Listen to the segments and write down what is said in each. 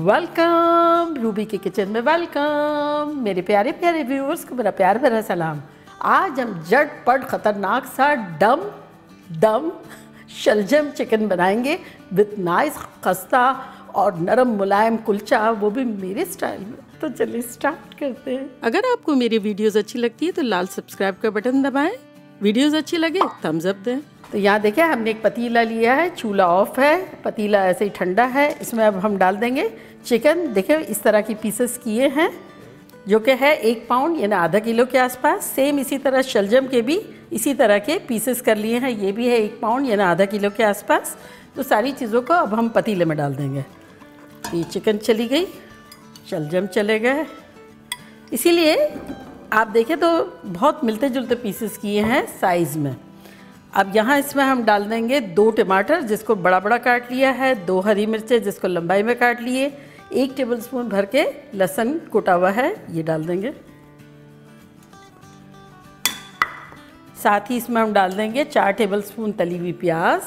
Welcome Ruby के kitchen में welcome. मेरे प्यारे प्यारे व्यूअर्स को मेरा प्यार भरा सलाम। आज हम झटपट ख़तरनाक सा दम शलजम चिकन बनाएंगे विथ नाइस खस्ता और नरम मुलायम कुलचा, वो भी मेरे स्टाइल में। तो चलिए स्टार्ट करते हैं। अगर आपको मेरी वीडियोस अच्छी लगती है तो लाल सब्सक्राइब का बटन दबाएं, वीडियोस अच्छी लगे थम्स अप दें। तो यहाँ देखिए हमने एक पतीला लिया है, चूल्हा ऑफ है, पतीला ऐसे ही ठंडा है। इसमें अब हम डाल देंगे चिकन। देखिए इस तरह की पीसेस किए हैं जो कि है 1 पाउंड यानी आधा किलो के आसपास। सेम इसी तरह शलजम के भी इसी तरह के पीसेस कर लिए हैं, ये भी है 1 पाउंड यानी आधा किलो के आसपास। तो सारी चीज़ों को अब हम पतीले में डाल देंगे। ये चिकन चली गई, शलजम चले गए। इसीलिए आप देखें तो बहुत मिलते जुलते पीसेस किए हैं साइज़ में। अब यहाँ इसमें हम डाल देंगे 2 टमाटर जिसको बड़ा बड़ा काट लिया है, 2 हरी मिर्चें जिसको लंबाई में काट लिए, 1 टेबलस्पून भर के लहसुन कुटा हुआ है, ये डाल देंगे। साथ ही इसमें हम डाल देंगे 4 टेबलस्पून तली हुई प्याज।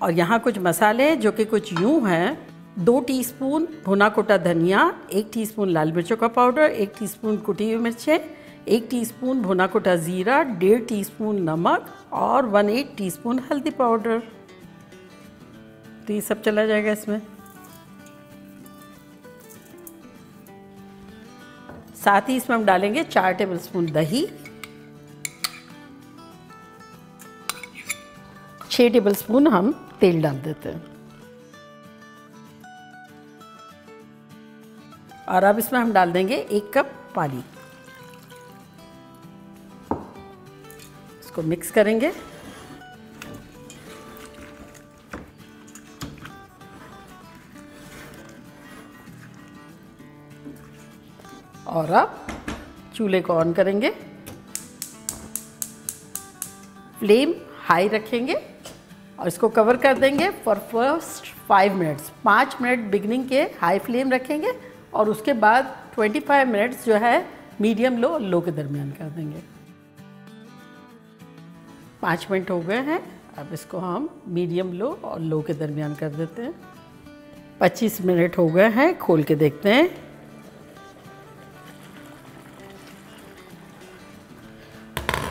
और यहाँ कुछ मसाले जो कि कुछ यूँ हैं, 2 टीस्पून भुना कुटा धनिया, 1 टीस्पून लाल मिर्चों का पाउडर, 1 टीस्पून कुटी हुई मिर्चें, 1 टीस्पून भुना कुटा ज़ीरा, 1.5 टीस्पून नमक और 1/8 टीस्पून हल्दी पाउडर। तो ये सब चला जाएगा इसमें। साथ ही इसमें हम डालेंगे 4 टेबलस्पून दही, 6 टेबलस्पून हम तेल डाल देते हैं। और अब इसमें हम डाल देंगे 1 कप पानी। इसको मिक्स करेंगे। और अब चूल्हे को ऑन करेंगे, फ्लेम हाई रखेंगे और इसको कवर कर देंगे for first 5 minutes. 5 minute beginning के हाई फ्लेम रखेंगे और उसके बाद 25 मिनट्स जो है मीडियम लो के दरमियान कर देंगे। 5 मिनट हो गए हैं, अब इसको हम मीडियम लो और लो के दरमियान कर देते हैं। 25 मिनट हो गए हैं, खोल के देखते हैं।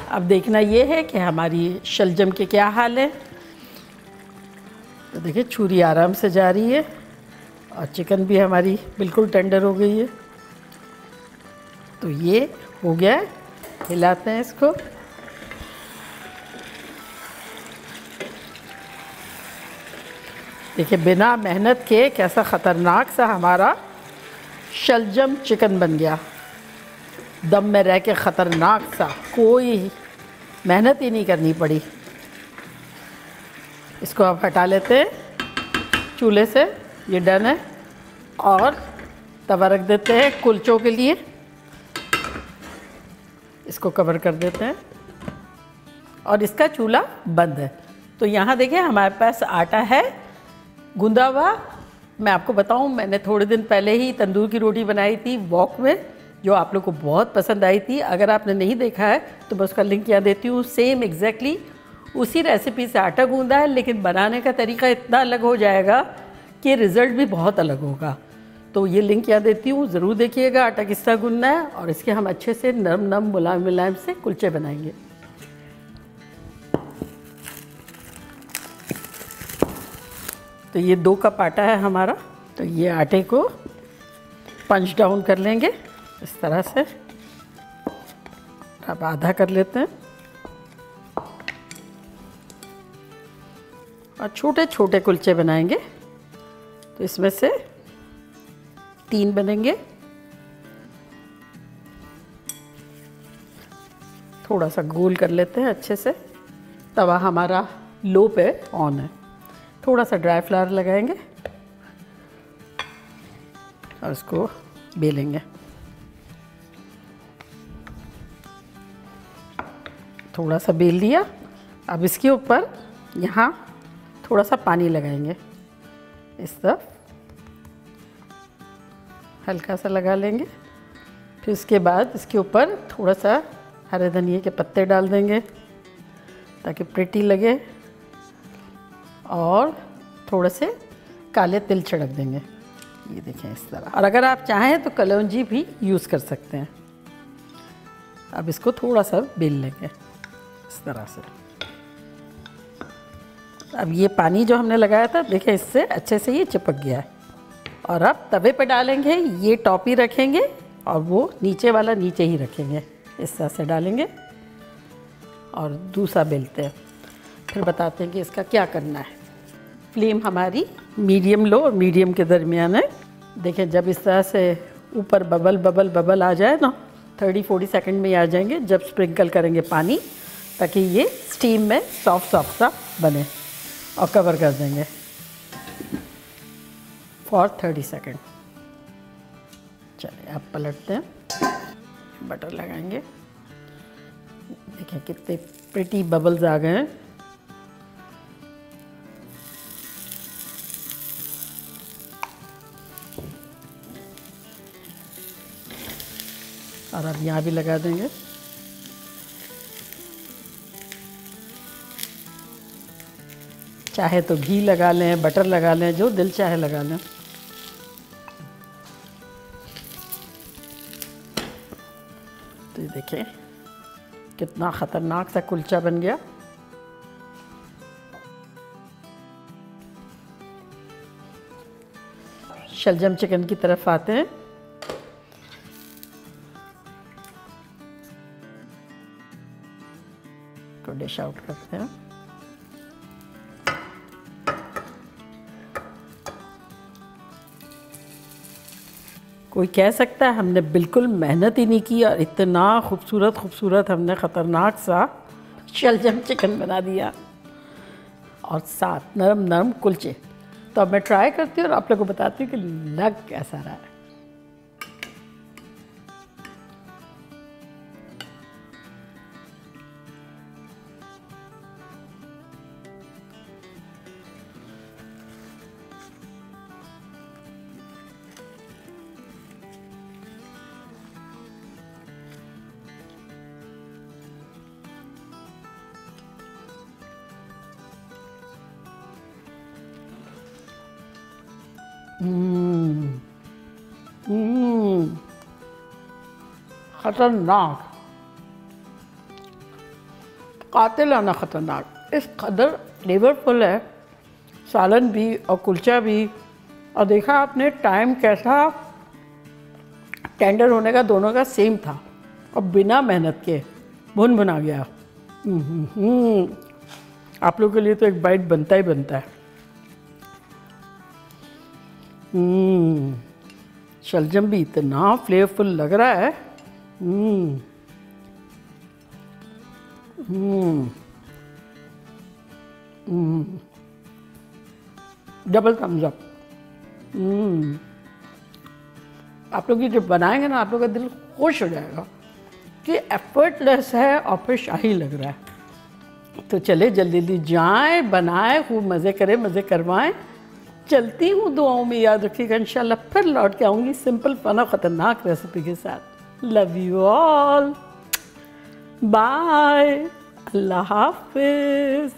अब देखना ये है कि हमारी शलजम के क्या हाल है। तो देखिए छुरी आराम से जा रही है और चिकन भी हमारी बिल्कुल टेंडर हो गई है। तो ये हो गया है, हिलाते हैं इसको। देखिए बिना मेहनत के कैसा ख़तरनाक सा हमारा शलजम चिकन बन गया। दम में रह के ख़तरनाक सा, कोई मेहनत ही नहीं करनी पड़ी। इसको अब हटा लेते हैं चूल्हे से, ये डन है। और तवा रख देते हैं कुलचों के लिए, इसको कवर कर देते हैं और इसका चूल्हा बंद है। तो यहाँ देखिए हमारे पास आटा है गूंदा हुआ। मैं आपको बताऊँ, मैंने थोड़े दिन पहले ही तंदूर की रोटी बनाई थी वॉक में, जो आप लोग को बहुत पसंद आई थी। अगर आपने नहीं देखा है तो मैं उसका लिंक यहाँ देती हूँ। सेम एग्जैक्टली उसी रेसिपी से आटा गूंदा है, लेकिन बनाने का तरीका इतना अलग हो जाएगा कि रिज़ल्ट भी बहुत अलग होगा। तो ये लिंक यहाँ देती हूँ, ज़रूर देखिएगा आटा किस तरह गूंदना है। और इसके हम अच्छे से नरम मुलायम मुलायम से कुलचे बनाएंगे। तो ये 2 कप आटा है हमारा। तो ये आटे को पंच डाउन कर लेंगे इस तरह से। अब आधा कर लेते हैं और छोटे छोटे कुलचे बनाएंगे। तो इसमें से 3 बनेंगे। थोड़ा सा गोल कर लेते हैं अच्छे से। तवा हमारा लो पे ऑन है। थोड़ा सा ड्राई फ्लावर लगाएंगे और इसको बेलेंगे। थोड़ा सा बेल लिया। अब इसके ऊपर यहाँ थोड़ा सा पानी लगाएंगे, इस तरफ हल्का सा लगा लेंगे। फिर उसके बाद इसके ऊपर थोड़ा सा हरे धनिए के पत्ते डाल देंगे ताकि प्रिटी लगे। और थोड़े से काले तिल छिड़क देंगे, ये देखें इस तरह। और अगर आप चाहें तो कलौंजी भी यूज़ कर सकते हैं। अब इसको थोड़ा सा बेल लेंगे इस तरह से। अब ये पानी जो हमने लगाया था देखें इससे अच्छे से ये चिपक गया है। और अब तवे पे डालेंगे, ये टॉपी रखेंगे और वो नीचे वाला नीचे ही रखेंगे, इस तरह से डालेंगे और दूसरा बेलते हैं। फिर बताते हैं कि इसका क्या करना है। फ्लेम हमारी मीडियम लो और मीडियम के दरमियान है। देखें जब इस तरह से ऊपर बबल बबल बबल आ जाए ना, 30-40 सेकंड में आ जाएंगे जब स्प्रिंकल करेंगे पानी, ताकि ये स्टीम में सॉफ्ट सॉफ्ट सा बने। और कवर कर देंगे फॉर 30 सेकंड। चलिए अब पलटते हैं, बटर लगाएंगे। देखें कितने प्रिटी बबल्स आ गए हैं। और अब यहाँ भी लगा देंगे। चाहे तो घी लगा लें, बटर लगा लें, जो दिल चाहे लगा लें। तो ये देखें कितना ख़तरनाक सा कुलचा बन गया। शलजम चिकन की तरफ आते हैं। को डिश आउट करते हैं। कोई कह सकता है हमने बिल्कुल मेहनत ही नहीं की और इतना खूबसूरत खूबसूरत हमने ख़तरनाक सा शलजम चिकन बना दिया और साथ नरम नरम कुलचे। तो अब मैं ट्राई करती हूँ और आप लोगों को बताती हूँ कि लग कैसा रहा है। खतरनाक, कातिलाना खतरनाक। इस कदर फ्लेवरफुल है सालन भी और कुलचा भी। और देखा आपने टाइम कैसा टेंडर होने का दोनों का सेम था और बिना मेहनत के भुन भुना गया। आप लोगों के लिए तो एक बाइट बनता ही बनता है। शलजम भी इतना फ्लेवरफुल लग रहा है। Double thumbs up. आप लोग ये जब बनाएंगे ना, आप लोग का दिल खुश हो जाएगा कि एफर्टलेस है और फिर शाही लग रहा है। तो चले जल्दी जल्दी जाएं, बनाएं, खूब मज़े करें, मज़े करवाएं। चलती हूँ, दुआओं में याद रखिएगा। इंशाल्लाह फिर लौट के आऊँगी सिंपल फन और ख़तरनाक रेसिपी के साथ। लव यू ऑल, बाय, अल्लाह हाफिज़।